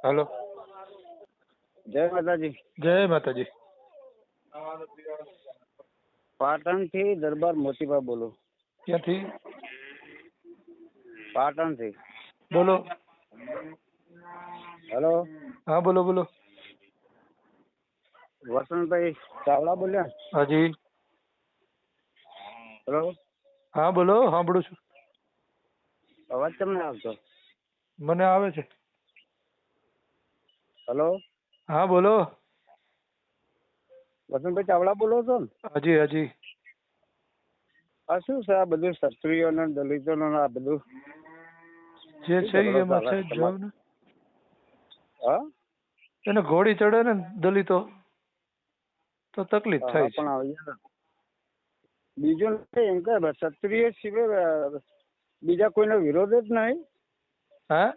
હાલો. જય માતાજી. જય માતાજી. પાટણ થી દરબાર મોતીબા બોલું. ક્યાંથી? પાટણ થી. બોલો. હેલો. હા બોલો બોલો. વસંતભાઈ ચાવડા બોલ્યા? હાજી. હેલો. હા બોલો, સાંભળું છું. અવાજ તમને આવતો? મને આવે છે. હેલો. હા બોલો. વસંતભાઈ ચાવડા બોલો છો ને? હાજી હાજી. આ શું છે આ બધું ક્ષત્રિયો ને દલિતો ને આ બધું જે છે ઈ એમાં છે જ જાવ ને. હા, એને ઘોડી ચડે ને દલિતો તો તકલીફ થાય છે. પણ બીજું નથી એમ કે ક્ષત્રિય સિવાય બીજા કોઈનો વિરોધ જ નહીં. હા.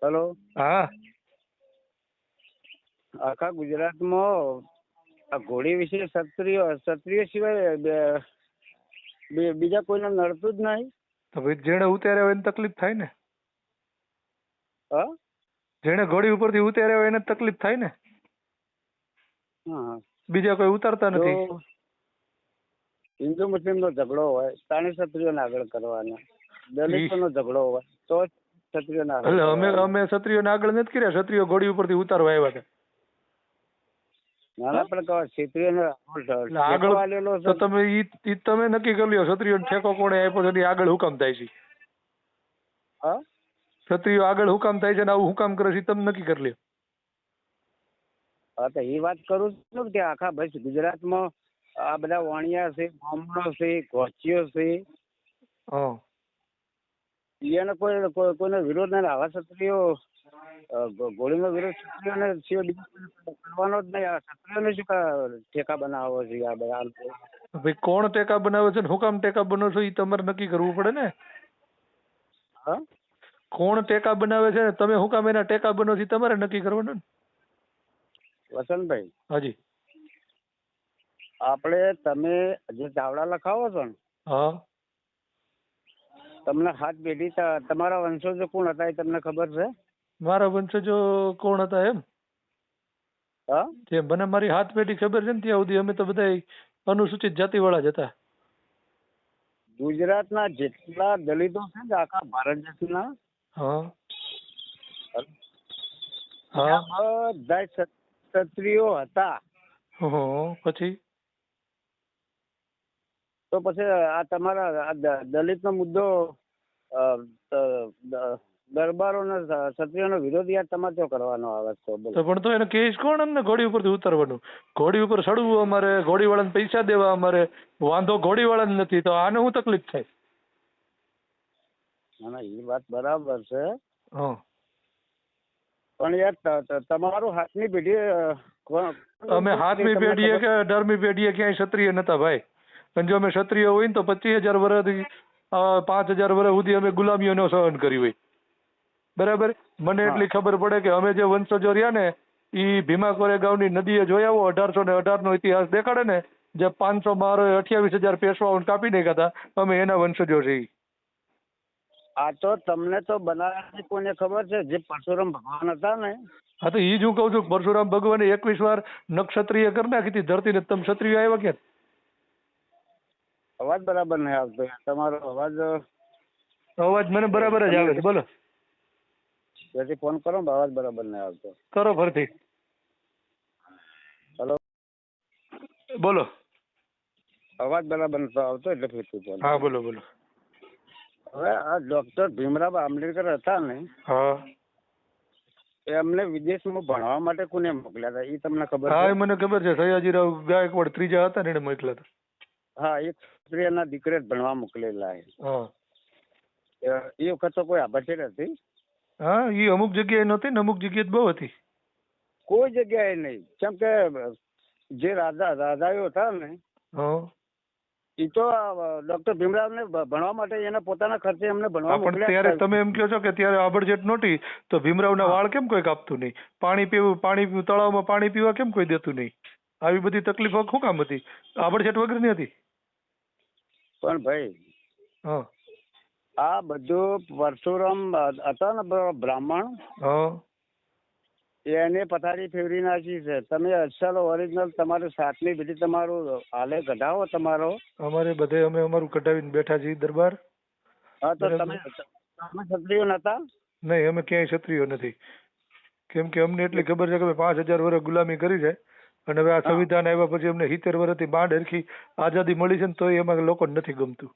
હેલો. હા. આખા ગુજરાતમાં આ ઘોડી વિશે ક્ષત્રિય સિવાય બીજા કોઈને નડતું જ નહીં. તો ભાઈ જેને ઉતાર્યા હોય એને તકલીફ થાય ને. હા, જેને ઘોડી ઉપરથી ઉતાર્યા હોય એને તકલીફ થાય ને. હા. બીજા કોઈ ઉતારતા નથી. જો હિન્દુ મુસ્લિમ નો ઝઘડો હોય તાણી ક્ષત્રિયોને આગળ કરવાના, દલિતો નો ઝઘડો હોય તો ક્ષત્રિયોને આગળ. અમે ક્ષત્રિયોને આગળ નથી કર્યા. ક્ષત્રિયો ઘોડી ઉપરથી ઉતારવા આવ્યા હતા. નાના પણ ક્ષત્રિયોને આગળ તો તમે નક્કી કરી લ્યો ક્ષત્રિયોને ઠેકો કોણે આપ્યો છે આગળ હુકામ થાય છે. હા, ક્ષત્રિયો આગળ હુકામ થાય છે ને આવું હુકામ કરે છે તમે નક્કી કરી લ્યો. હા તો એ વાત કરું છું કે આખા ભાઈ ગુજરાતમાં આ બધા વાણિયા છે, બ્રાહ્મણો છે, ઘોચીઓ છે, એને કોઈનો વિરોધ નહીં. આવા ક્ષત્રિયો ઘોડીનો વિરોધ ક્ષત્રિયોને સિવાય કરવાનો જ નહીં. આ ક્ષત્રિયોને શું ટેકા બનાવો છે આ બધા? ભાઈ કોણ ટેકા બનાવે છે ને હુકામ ટેકા બનો છો એ તમારે નક્કી કરવું પડે ને. હા, કોણ ટેકા બનાવે છે ને તમે હુકામ એના ટેકા બનો છો તમારે નક્કી કરવાનું ને. વસંતભાઈ. હાજી. આપણે તમે જે ચાવડા લખાવો છો ને, હા, તમને હાથ પેઢી તમારા વંશજો કોણ હતા એ તમને ખબર છે? મારા વંશજો કોણ હતા એમ? હા, જે મને મારી હાથ પેઢી ખબર છે ને ત્યાં સુધી અમે તો બધા અનુસૂચિત જાતિ વાળા જ હતા. ગુજરાતના જેટલા દલિતો છે ને આખા ભારત દેશના, હા હા, બધા ક્ષત્રિયો હતા. પછી તો પછી આ તમારા દલિત નો મુદ્દો દરબારોને ક્ષત્રિયોનો વિરોધ યાદ તમારે શું કરવાનો આવે છે? તો પણ તો એને કેસ કોણ અમને ઘોડી ઉપરથી ઉતારવાનું? ઘોડી ઉપર ચડવું અમારે, ઘોડી વાળાને પૈસા દેવા અમારે. વાંધો ઘોડી વાળાને નથી તો આને શું તકલીફ થાય? ના એ વાત બરાબર છે. હા, પણ યાર તમારું હાથની પેઢી અમે હાથમી પેઢીએ કે 18મી પેઢીએ ક્યાંય ક્ષત્રિય નતા ભાઈ. અને જો અમે ક્ષત્રિય હોય ને તો 25,000 વર્ષથી 5,000 વર્ષ સુધી અમે ગુલામીઓનો સહન કરી હોય. બરાબર. મને એટલી ખબર પડે કે અમે જે વંશજો રહ્યા ને એ ભીમા કોરેગાંવની નદીએ જોઈ આવો 1818 નો ઇતિહાસ દેખાડે ને જે 500 મારો 28,000 પેશવાઓને કાપી નાખ્યા હતા અમે એના વંશજો છીએ. આ તો તમને તો બનારસની કોને ખબર છે જે પરશુરામ ભગવાન હતા ને? હા તો એ જ હું કઉ છું પરશુરામ ભગવાને 21 વાર નક્ષત્રિય કરી નાખી હતી ધરતીને. તમે ક્ષત્રિય આવ્યા ક્યાં? અવાજ બરાબર નહીં આવતો તમારો. અવાજ મને બરાબર જ આવે છે. બોલો. જેથી ફોન કરો ને અવાજ બરાબર નહીં આવતો. કરો ફરથી. હેલો. બોલો. અવાજ બરાબર નથી આવતો એટલે ફેરથી ફોન. હા બોલો બોલો. હવે આ ડોક્ટર ભીમરાવ આંબેડકર હતા ને, હા, એમને વિદેશમાં ભણવા માટે કોને મોકલ્યા હતા એ તમને ખબર? હા એ મને ખબર છે. સયાજીરાવ ગાયકવાડ ત્રીજા હતા ને એને મોકલ્યા હતા. હા, એક સ્ત્રીના દીકરે ભણવા મોકલેલા. હા, એ વખત તો કોઈ આભાર હતી. હા એ અમુક જગ્યાએ નહોતી ને અમુક જગ્યાએ બહુ હતી. કોઈ જગ્યાએ નહીં. કેમ કે જે રાજાઓ હતા ને એ તો ડોક્ટર ભીમરાવને ભણવા માટે એના પોતાના ખર્ચે એમને ભણવા મોકલ્યા. પણ ત્યારે તમે એમ કહો છો કે ત્યારે આબડજેટ નહોતી તો ભીમરાવના વાળ કેમ કોઈ કાપતું નહીં? પાણી પીવું તળાવમાં પાણી પીવા કેમ કોઈ દેતું નહીં? આવી બધી તકલીફો શું કામ હતી? આબડજેટ વગરની હતી. પણ ભાઈ, હા, આ બધું પરશુરામ હતા ને બ્રાહ્મણ, હા એને પથારી ફેરવી નાખી છે. તમે અસલ ઓરિજિનલ તમારું સાતમી પેઢી તમારું હાલે કઢાવો તમારો. અમારે બધે અમે અમારું કઢાવીને બેઠા છીએ દરબાર. હા તો બરાબર. તમે ક્ષત્રિયો નતા? નહીં, અમે ક્યાંય ક્ષત્રિયો નથી. કેમ કે અમને એટલી ખબર છે કે અમે 5000 વર્ષ ગુલામી કરી છે અને હવે આ સંવિધાન આવ્યા પછી અમને 70 વર્ષથી બાંડ હરખી આઝાદી મળી છે ને તો એમાં લોકોને નથી ગમતું.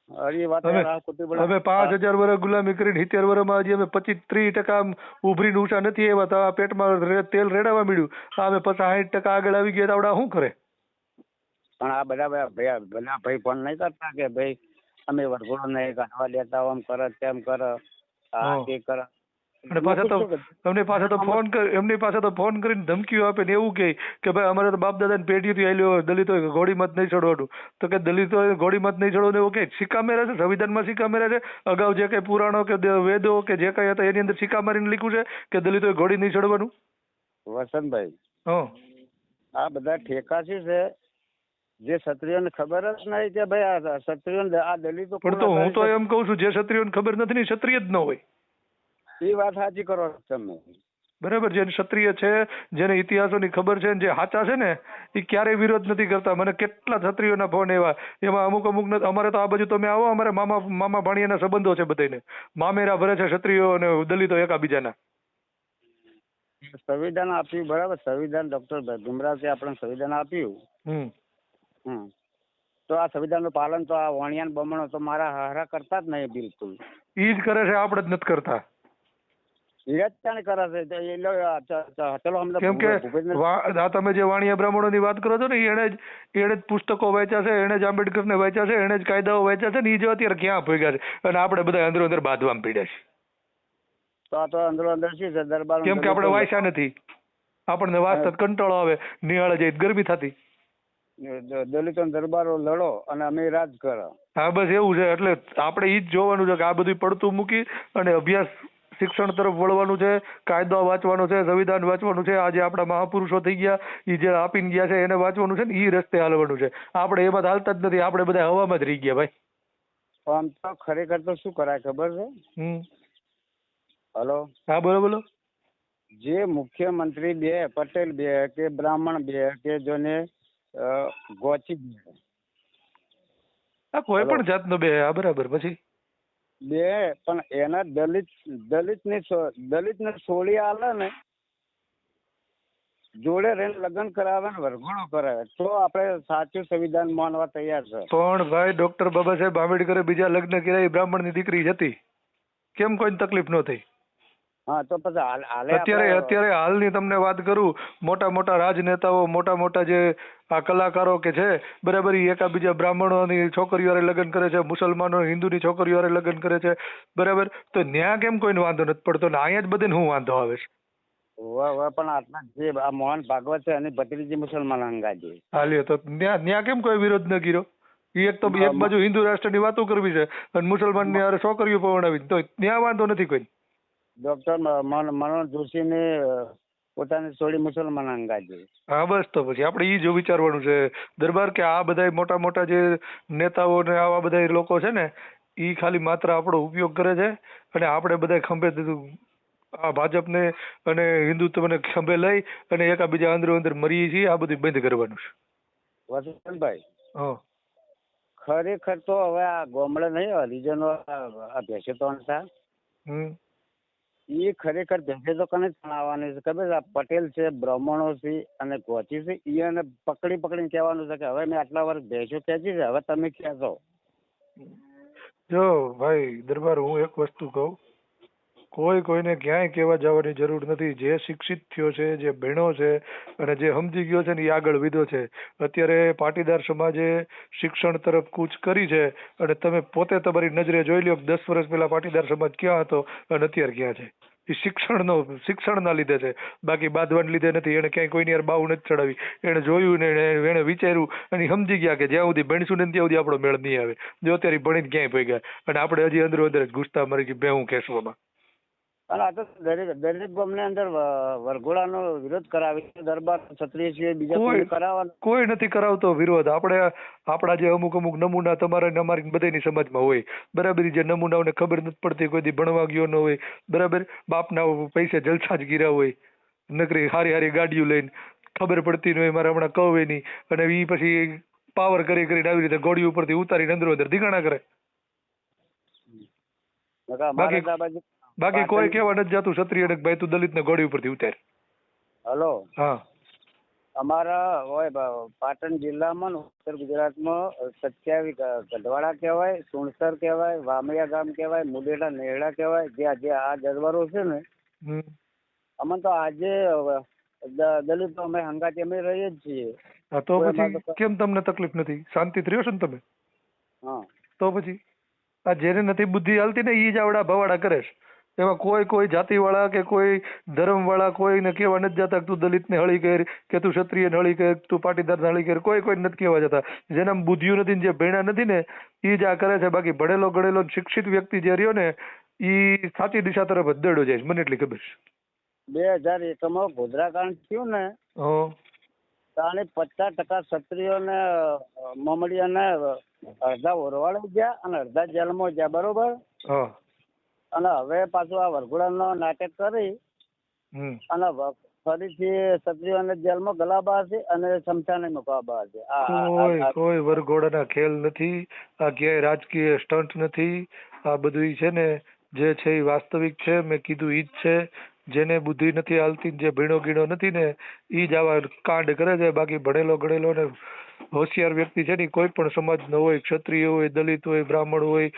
અરે વાત અમે યાર, આ ખોટી બોલા. અમે 5000 વર્ષ ગુલામી કરીને 70 વર્ષમાં હજી અમે 25-30% ઉભરીને ઊંચા નથી આવ્યા તો આ પેટમાં તેલ રેડાવા મળ્યું. અમે 50-60% આગળ આવી ગયા તો આવડા શું કરે? પણ આ બધા ભાઈ ફોન નહીં કરતા કે ભાઈ અમે વરઘોડો નહીં કાઢવા દેતા, આમ કરે તેમ કરે, આ તે કરે. અને પાછા તો એમની પાસે તો ફોન એમની પાસે તો ફોન કરીને ધમકીઓ આપે ને એવું કે ભાઈ અમારે તો બાપ દાદા ની પેઢીથી આવેલો દલિતો ઘોડી મત નહીં ચડવાનું. તો કે દલિતો ઘોડી મત નહીં ચડવાનું એવું કે સિક્કા મેરે છે, સંવિધાનમાં સિક્કા મેરે છે. અગાઉ જે કઈ પુરાણો કે વેદો કે જે કઈ હતા એની અંદર સિક્કા મારીને લખ્યું છે કે દલિતો ઘોડી નહીં ચડવાનું. વસંતભાઈ, હા, આ બધા ઠેકા છે જે ક્ષત્રિયોને ખબર જ નહીં કે ભાઈ આ ક્ષત્રિયો આ દલિતો. પણ તો હું તો એમ કઉ છું જે ક્ષત્રિયોને ખબર નથી ને ક્ષત્રિય જ ન હોય. એ વાત સાચી કરો તમે. બરાબર. જે ક્ષત્રિય છે, જેને ઇતિહાસોની ખબર છે, જે સાચા છે ને એ ક્યારેય વિરોધ નથી કરતા. મને કેટલા ક્ષત્રિયોના ફોન એવા, એમાં અમુક અમારે તો આ બાજુ તમે આવો, અમારે મામા ભાણિયાના સંબંધો છે બધાને. મામેરા ભરે છે ક્ષત્રિયો અને દલિતો એકાબીજાના. સંવિધાન આપ્યું બરાબર, સંવિધાન ડોક્ટર ભીમરાવજી આપણે સંવિધાન આપ્યું. તો આ સંવિધાનનું પાલન તો આ વાણિયાન બમણો તો મારા હારા કરતા જ નહીં બિલકુલ. ઈ જ કરે છે, આપણે જ નથી કરતા. કેમ કે આ તમે જે વાણિયા બ્રાહ્મણો ની વાત કરો છો ને એને જ પુસ્તકો વાંચ્યા છે, એને જ આંબેડકર ને વાંચ્યા છે, એને જ કાયદાઓ વાંચ્યા છે ને એ જો અત્યારે ક્યાં ભેગા છે અને આપણે બધા અંદરો અંદર બાંધવામાં પીડ્યા છે. તો આ તો અંદરો અંદર શું છે દરબાર? કેમ કે આપણે વાંચ્યા નથી, આપણને વાંચતા કંટાળો આવે, નિહાળે જઈ ગરમી થતી. દલિતો દરબારો લડો અને અમે રાજ કરો. હા બસ એવું છે. એટલે આપણે ઈ જ જોવાનું છે કે આ બધું પડતું મૂકી અને અભ્યાસ શિક્ષણ તરફ વળવાનું છે, કાયદો વાંચવાનો છે, સંવિધાન વાંચવાનું છે. આજે આપણા મહાપુરુષો થઈ ગયા એ જે આપીને ગયા છે એને વાંચવાનું છે ને એ રસ્તે હાલવાનું છે. આપણે એમાં હાલતા જ નથી, આપણે બધા હવામાં જ રહી ગયા ભાઈ. આમ તો ખરેખર તો શું કરાય ખબર છે? હલો, હા બોલો બોલો. જે મુખ્યમંત્રી બે પટેલ બે કે બ્રાહ્મણ બે કે જોને ગોચી બે, કોઈ પણ જાતનો બે, હા બરાબર. પછી બે પણ એના દલિત ને છોડી આલે ને જોડે રહીને લગ્ન કરાવે ને વરઘોડો કરાવે તો આપણે સાચું સંવિધાન માનવા તૈયાર છે. પણ ભાઈ ડોક્ટર બાબા સાહેબ આંબેડકરે બીજા લગ્ન કર્યા, એ બ્રાહ્મણ ની દીકરી હતી, કેમ કોઈને તકલીફ ન થઈ? હા તો પછી અત્યારે હાલની તમને વાત કરું, મોટા મોટા રાજનેતાઓ, મોટા મોટા જે આ કલાકારો કે છે બરાબર, એ એકાબીજા બ્રાહ્મણોની છોકરીઓ લગ્ન કરે છે, મુસલમાનો હિન્દુની છોકરીઓ લગ્ન કરે છે બરાબર. તો ન્યા કેમ કોઈને વાંધો નથી પડતો ને અહીંયા જ બધે શું વાંધો આવે છે? પણ આટલા જે આ મોહન ભાગવત છે એની ભત્રીજી મુસલમાન અંગાજી હાલ્યો તો ન્યા કેમ કોઈ વિરોધ ન કર્યો? એક તો એક બાજુ હિન્દુ રાષ્ટ્રની વાતો કરવી છે અને મુસલમાન ની હારે છોકરીઓ પરણાવી, તો ત્યાં વાંધો નથી કોઈ. ડોક્ટર મનોજ જોશી ને પોતાની છોડી મુસલમાન અંગાજી. હા બસ તો પછી આપણે ઈ જો વિચારવાનું છે દરબાર કે આ બધા મોટા મોટા જે નેતાઓ ને આવા બધા લોકો છે ને ઈ ખાલી માત્ર આપણો ઉપયોગ કરે છે અને આપણે બધા ખંભે દીધું આ ભાજપને અને હિન્દુત્વને ખંભે લઈ અને એકાબીજા અંદરો અંદર મરીએ છીએ. આ બધું બંધ કરવાનું છે. વસંતભાઈ, ખરેખર તો હવે આ ગામડે નહીં હરિજનો આ ભેંસે તો એ ખરેખર ભેંસે તો કને તણાવવાની છે ખબર છે? પટેલ છે, બ્રાહ્મણો છે અને ગોચી છે, એને પકડીને કહેવાનું છે કે હવે મેં આટલા વર્ષ ભેંસો ખેંચી છે, હવે તમે ખેંચો. જો ભાઈ દરબાર, હું એક વસ્તુ કહું, કોઈને ક્યાંય કહેવા જવાની જરૂર નથી. જે શિક્ષિત થયો છે, જે ભણ્યો છે અને જે સમજી ગયો છે ને એ આગળ વધ્યો છે. અત્યારે પાટીદાર સમાજે શિક્ષણ તરફ કૂચ કરી છે અને તમે પોતે તમારી નજરે જોઈ લો 10 વર્ષ પહેલા પાટીદાર સમાજ ક્યાં હતો અને અત્યારે ક્યાં છે. એ શિક્ષણના લીધે છે, બાકી બાંધવાને લીધે નથી. એને ક્યાંય કોઈની યાર બાવું નથી ચડાવી, એને જોયું ને એને વિચાર્યું અને સમજી ગયા કે જ્યાં સુધી ભણીશું ને ત્યાં સુધી આપણો મેળ નહીં આવે. જો અત્યારે ભણીને ક્યાંય પડી ગયા અને આપણે હજી અંદર જ ઘૂસતા મરી ગઈ બે હું કહેશું આમાં. અને આ તો દરેક ગામની અંદર વરઘોડાનો વિરોધ કરાવી દરબાર ક્ષત્રિય છે બીજા કોઈ કરાવવાનો કોઈ નથી કરાવતો વિરોધ. આપણા જે અમુક નમૂના તમારા ને અમારી બધાની સમાજમાં હોય બરાબર. જે નમૂનાઓને ખબર નથી પડતી, કોઈ દી ભણવા ગયો ન હોય બરાબર, બાપના પૈસે જલસા જ ગીરા હોય, નકરી હારી હારી ગાડીઓ લઈને, ખબર પડતી ન હોય મારે હમણાં કહે નહીં, અને એ પછી પાવર કરી કરીને આવી રીતે ગોળી ઉપરથી ઉતારીને અંદરો અંદર ધીગાણા કરે. બાકી કોઈ કહેવા નથી જાતું ક્ષત્રિય ભાઈ તું દલિત ને ગોળી ઉપરથી ઉતાર. હલો. હા, અમારા હોય પાટણ જિલ્લામાં ઉત્તર ગુજરાતમાં 27 ગઢવાડા કહેવાય, સુણસર કહેવાય, વામૈયા ગામ કહેવાય, મુડેડા નેરડા કહેવાય. જે આ દરબારો છે ને અમને તો આજે દલિતો અમે હંગાતી અમે રહીએ જ છીએ. હા, તો પછી કેમ તમને તકલીફ નથી? શાંતિથી રહ્યો છો ને તમે? હા, તો પછી આ જેને નથી બુદ્ધિ હાલતી ને ઈ જ આવડા ભવાડા કરે છે. એમાં કોઈ જાતિ વાળા કે કોઈ ધર્મ વાળા કોઈને કહેવા નથી જતા તું દલિત ને હળી કર, કે તું ક્ષત્રિય ને હળી કર, તું પાટીદાર ને હળી કર. કોઈ નથી કહેવા જતા. જેના બુદ્ધિયું નથી જે ભણ્યા નથી ને ઈ જ આ કરે છે. બાકી ભણેલો ગણેલો શિક્ષિત વ્યક્તિ જે રહ્યો ને ઈ સાચી દિશા તરફ જ દોડ્યો જાય, મને એટલી ખબર છે. 2001 ગોધરાકાંડ થયું ને તાણે 50% ક્ષત્રિયોને મમડિયાને અડધા ઓરવાડે ગયા અને અડધા જેલમાં ગયા, બરોબર. અને હવે પાછું આ વરઘોડાનો નાટક કરી અને ફરીથી ક્ષત્રિયોને જેલમાં ગલાબા છે અને શમશાને મુકાવવા છે. કોઈ વરઘોડાના ખેલ નથી, આ ક્યાંય રાજકીય સ્ટન્ટ નથી. આ બધું છે ને જે છે એ વાસ્તવિક છે. મેં કીધું ઈ જ છે. જેને બુદ્ધિ નથી હાલતી, જે ભીણો ગીણો નથી ને ઈ જ આવા કાંડ કરે છે. બાકી ભણેલો ગણેલો ને હોશિયાર વ્યક્તિ છે ને કોઈ પણ સમાજ નો હોય, ક્ષત્રિય હોય, દલિત હોય, બ્રાહ્મણ હોય,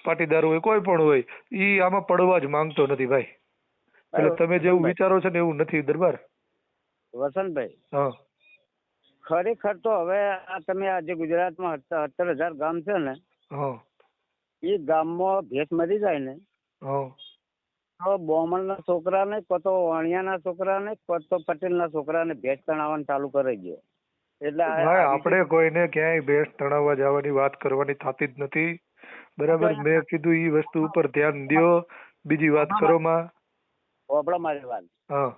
પાટીદાર હોય, કોઈ પણ હોય, ઈ આમાં પડવા જ માંગતો નથી ભાઈ. એટલે તમે જેવું વિચારો છો ને એવું નથી દરબાર. વસંતભાઈ, હા, ખરેખર તો હવે આ તમે આજે ગુજરાતમાં 70,000 ગામ છે ને, એ ગામમાં ભેંસ મરી જાય ને તો બ્રાહ્મણના છોકરાને કો તો વાણિયાના છોકરાને કો તો પટેલના છોકરાને ભેંસ તણાવવાનું ચાલુ કરી દે. એટલે આપણે કોઈને ક્યાંય ભેંસ તણાવવા જવાની વાત કરવાની થતી જ નથી બરાબર. મેં કીધું ઈ વસ્તુ ઉપર ધ્યાન દ્યો, બીજી વાત કરો માં. ઓબળો મારી વાત. હા,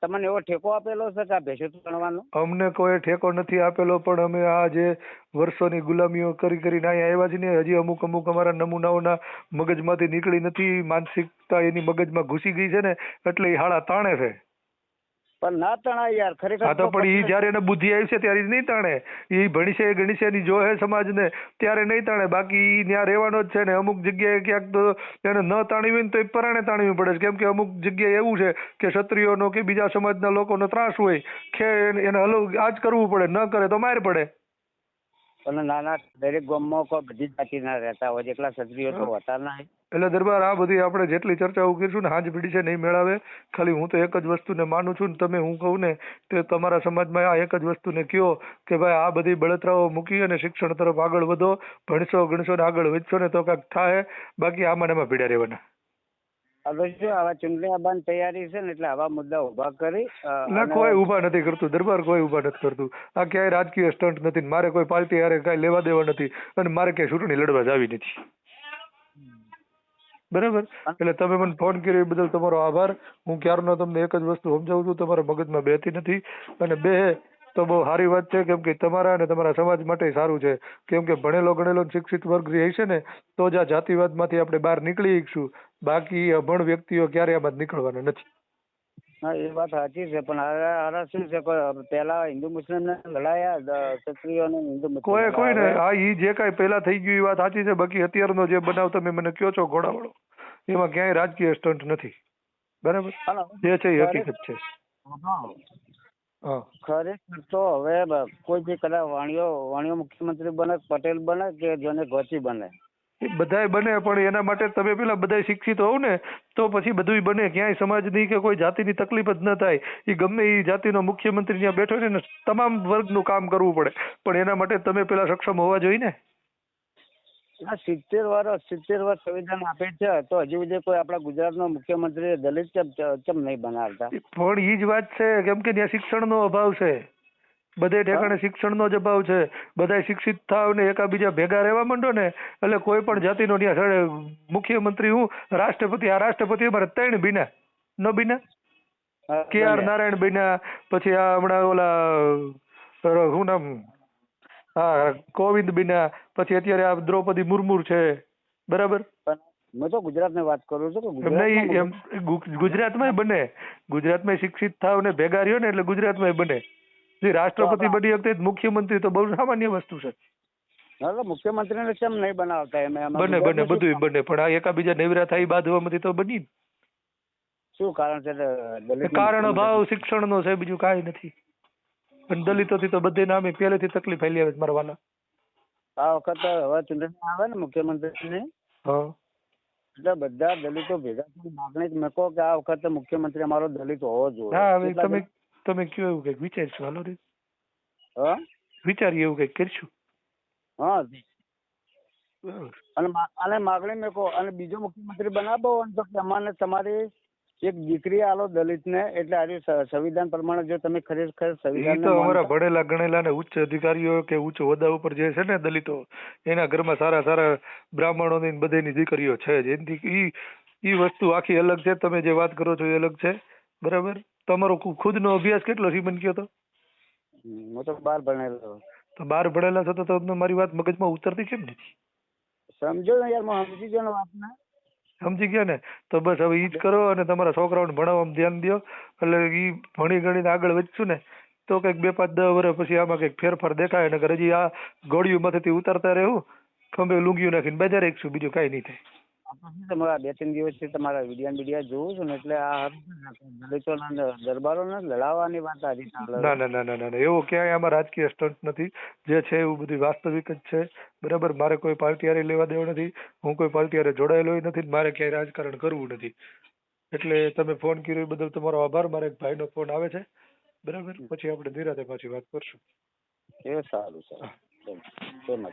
તમને એવો ઠેકો આપેલો છે કે આ ભેંસો તણવાનો? અમને કોઈ ઠેકો નથી આપેલો, પણ અમે આ જે વર્ષોની ગુલામીઓ કરીને અહીંયા આવ્યા છીએ ને હજી અમુક અમારા નમૂનાઓના મગજમાંથી નીકળી નથી. માનસિકતા એની મગજમાં ઘૂસી ગઈ છે ને એટલે એ હાળા તાણે છે. પણ ના તણાય યાર ખરેખર. હા, તો પણ ઈ જયારે એને બુદ્ધિ આવી છે ત્યારે નહીં તાણે. ઈ ભણીશે ગણીશે ની જો હે સમાજને ત્યારે નહીં તાણે. બાકી ઈ ત્યાં રહેવાનો જ છે ને. અમુક જગ્યાએ ક્યાંક તો એને ન તાણવી હોય ને તો એ પરાણે તાણવી પડે છે. કેમ કે અમુક જગ્યાએ એવું છે કે ક્ષત્રિયોનો કે બીજા સમાજના લોકોનો ત્રાસ હોય કે એને આ જ કરવું પડે, ન કરે તો માર પડે. પણ નાના દરેક ગામમાં કોઈ બધી જાતિના રહેતા હોય, એકલા ક્ષત્રિયો તો હોતા નહીં. એટલે દરબાર આ બધી આપણે જેટલી ચર્ચાઓ કરીશું ને હાજ પીડી છે નહીં મેળાવે. ખાલી હું તો એક જ વસ્તુને માનું છું ને તમે હું કહું ને તે તમારા સમાજમાં આ એક જ વસ્તુને કહો કે ભાઈ આ બધી બળતરાઓ મૂકી અને શિક્ષણ તરફ આગળ વધો, ભણશો ગણશો ને આગળ વધશો ને તો કાંઈક થાય. બાકી આમાં ને એમાં ભીડા રહેવાના. હવે શું આવા ચૂંટણી આવવાની તૈયારી છે ને એટલે આવા મુદ્દા ઉભા કરી ના, કોઈ ઉભા નથી કરતું દરબાર, કોઈ ઉભા નથી કરતું. આ ક્યાંય રાજકીય સ્ટન્ટ નથી. મારે કોઈ પાર્ટી હારે કાંઈ લેવા દેવા નથી અને મારે ક્યાંય ચૂંટણી લડવા જ આવી નથી બરાબર. એટલે તમે મને ફોન કર્યો એ બદલ તમારો આભાર. હું ક્યારનો તમને એક જ વસ્તુ સમજાવું છું, તમારા મગજમાં બેઠી નથી અને બે તો બહુ સારી વાત છે. કેમ કે તમારા અને તમારા સમાજ માટે સારું છે. કેમ કે ભણેલો ગણેલો શિક્ષિત વર્ગ રહે છે ને તો જ આ જાતિવાદમાંથી આપણે બહાર નીકળી શકશું. બાકી અભણ વ્યક્તિઓ ક્યારે આમાં નીકળવાના નથી. હા, એ વાત સાચી છે. પણ હવે શું છે પેલા હિન્દુ મુસ્લિમ ને લડાયા ક્ષત્રિયોને હિન્દુ કોઈ ને આ ઈ જે કાંઈ પેલા થઈ ગયું એ વાત સાચી છે. બાકી અત્યારનો જે બનાવ તમે મને કહો છો ઘોડાવાળો એમાં ક્યાંય રાજકીય સ્ટન્ટ નથી બરાબર. જે છે એ હકીકત છે. ખરેખર તો હવે કોઈ બી કદાચ વાણિયો મુખ્યમંત્રી બને, પટેલ બને કે જેને ગોચી બને, બધાય બને. પણ એના માટે તમે પેલા બધા શિક્ષિત હોવ ને તો પછી બધું બને. ક્યાંય સમાજની કે કોઈ જાતિની તકલીફ જ ન થાય. એ ગમે એ જાતિનો મુખ્યમંત્રી ત્યાં બેઠો છે ને તમામ વર્ગનું કામ કરવું પડે. પણ એના માટે તમે પેલા સક્ષમ હોવા જોઈએ ને. 70 વર્ષ સંવિધાન આપે છે તો હજી સુધી કોઈ આપણા ગુજરાતનો મુખ્યમંત્રી દલિત કેમ નહીં બનાવતા? પણ એ જ વાત છે. કેમ કે ત્યાં શિક્ષણનો અભાવ છે. બધે ઠેકાણે શિક્ષણનો જ અભાવ છે. બધા શિક્ષિત થાવ ને એકાબીજા ભેગા રહેવા માંડો ને એટલે કોઈ પણ જાતિનો ત્યાં મુખ્યમંત્રી હું રાષ્ટ્રપતિ, આ રાષ્ટ્રપતિ અમારે 3 બીના ન બીના કે.આર. નારાયણ બીના, પછી આ હમણાં ઓલા શું નામ હા કોવિંદ બીના, પછી અત્યારે આ દ્રૌપદી મુર્મુ છે, બરાબર. હું તો ગુજરાતની વાત કરું છું કે નહીં એમ ગુજરાતમાં બને, ગુજરાતમાં શિક્ષિત થાવ ને ભેગા રહ્યો ને એટલે ગુજરાતમાં બને. રાષ્ટ્રપતિ બની વખતે મુખ્યમંત્રી તો બહુ સામાન્ય વસ્તુ છે. મુખ્યમંત્રીને કેમ નહીં બનાવતા એમ? બને બને બધું બને, પણ આ એકાબીજા નેવરા થાય બાંધવામાંથી તો બની. શું કારણ છે? કારણ અભાવ શિક્ષણનો છે, બીજું કાંઈ નથી. પણ દલિતોથી તો બધે નામે પહેલેથી તકલીફ ફેલી આવે મારા વાલા. આ વખત હવે ચૂંટણી આવે ને મુખ્યમંત્રીની, એટલે બધા દલિતો ભેગા થઈને માગણી મેકો કે આ વખતે મુખ્યમંત્રી અમારો દલિત હોવો જોઈએ. હા હવે તમે કયો એવું કઈક વિચારશું, હાલો રે. હા વિચારીએ એવું કઈક કરીશું. હા અને માગણી મેકો અને બીજો મુખ્યમંત્રી બનાવો તો કે અમારે તમારી એક દીકરી આલો દલિત ને, એટલે આજે સંવિધાન પ્રમાણે જો તમે ખરેખર સંવિધાન તો અમારા ભણેલા ગણેલા ને ઉચ્ચ અધિકારીઓ કે ઉચ્ચ હોદ્દા ઉપર જે છે ને દલિતો, એના ઘરમાં સારા સારા બ્રાહ્મણોની બધેની દીકરીઓ છે જ. એનાથી ઈ વસ્તુ આખી અલગ છે. તમે જે વાત કરો છો એ અલગ છે, બરાબર. તમારો ખુદનો અભ્યાસ કેટલો છે મને કહો તો? હું તો 12 ભણેલો. તો 12 ભણેલા છો તો તમને મારી વાત મગજમાં ઉતરતી કેમ નથી? સમજો ને યાર, હું સમજી ગયો ને વાત ને. સમજી ગયા ને? તો બસ હવે ઈ જ કરો અને તમારા છોકરાઓને ભણાવવામાં ધ્યાન દો. એટલે ઈ ભણી ગણીને આગળ વધશું ને તો કંઈક 2, 5, 10 વર્ષ પછી આમાં કંઈક ફેરફાર દેખાય. નકર હજી આ ગોળીઓ માંથી ઉતારતા રહેવું, ખંભે લુંગીઓ નાખીને બજાર એકશું, બીજું કાંઈ નહીં થાય. 2-3 દિવસથી તમારા વિડિયા જોઉં છું ને, એટલે આ દલિતોના દરબારોને લડાવવાની વાત આજે ચાલે. ના ના ના ના ના, એવું ક્યાંય આમાં રાજકીય સ્ટન્ટ નથી. જે છે એવું બધું વાસ્તવિક જ છે, બરાબર. મારે કોઈ પાર્ટી હારે લેવા દેવા નથી, હું કોઈ પાર્ટી હારે જોડાયેલો નથી, મારે ક્યાંય રાજકારણ કરવું નથી. એટલે તમે ફોન કર્યો એ બદલ તમારો આભાર. મારા એક ભાઈનો ફોન આવે છે, બરાબર. પછી આપણે નિરાંતે પાછી વાત કરશું. એ સારું સારું.